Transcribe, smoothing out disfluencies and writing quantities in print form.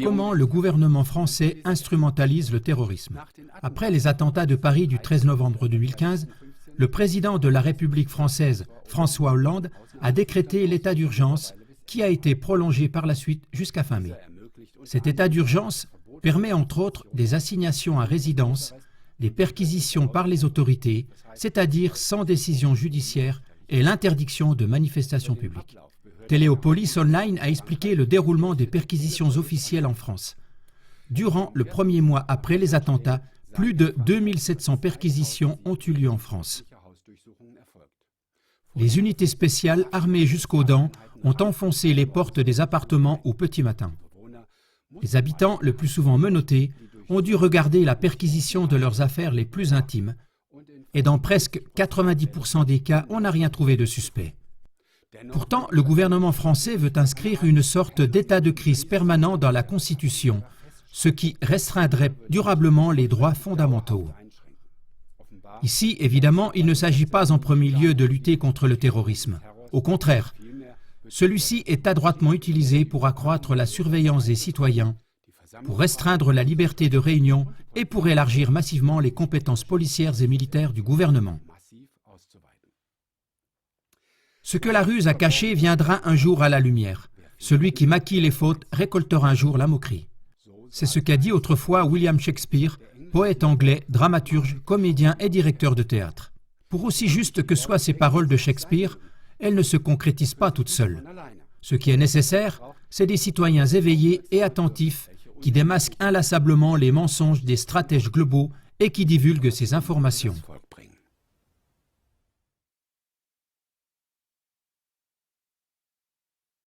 Comment le gouvernement français instrumentalise le terrorisme? Après les attentats de Paris du 13 novembre 2015, le président de la République française, François Hollande, a décrété l'état d'urgence qui a été prolongé par la suite jusqu'à fin mai. Cet état d'urgence permet entre autres des assignations à résidence, des perquisitions par les autorités, c'est-à-dire sans décision judiciaire, et l'interdiction de manifestations publiques. Téléopolis Online a expliqué le déroulement des perquisitions officielles en France. Durant le premier mois après les attentats, plus de 2700 perquisitions ont eu lieu en France. Les unités spéciales armées jusqu'aux dents ont enfoncé les portes des appartements au petit matin. Les habitants, le plus souvent menottés, ont dû regarder la perquisition de leurs affaires les plus intimes. Et dans presque 90% des cas, on n'a rien trouvé de suspect. Pourtant, le gouvernement français veut inscrire une sorte d'état de crise permanent dans la Constitution, ce qui restreindrait durablement les droits fondamentaux. Ici, évidemment, il ne s'agit pas en premier lieu de lutter contre le terrorisme. Au contraire, celui-ci est adroitement utilisé pour accroître la surveillance des citoyens, pour restreindre la liberté de réunion et pour élargir massivement les compétences policières et militaires du gouvernement. Ce que la ruse a caché viendra un jour à la lumière. Celui qui maquille les fautes récoltera un jour la moquerie. C'est ce qu'a dit autrefois William Shakespeare, poète anglais, dramaturge, comédien et directeur de théâtre. Pour aussi juste que soient ces paroles de Shakespeare, elles ne se concrétisent pas toutes seules. Ce qui est nécessaire, c'est des citoyens éveillés et attentifs qui démasquent inlassablement les mensonges des stratèges globaux et qui divulguent ces informations.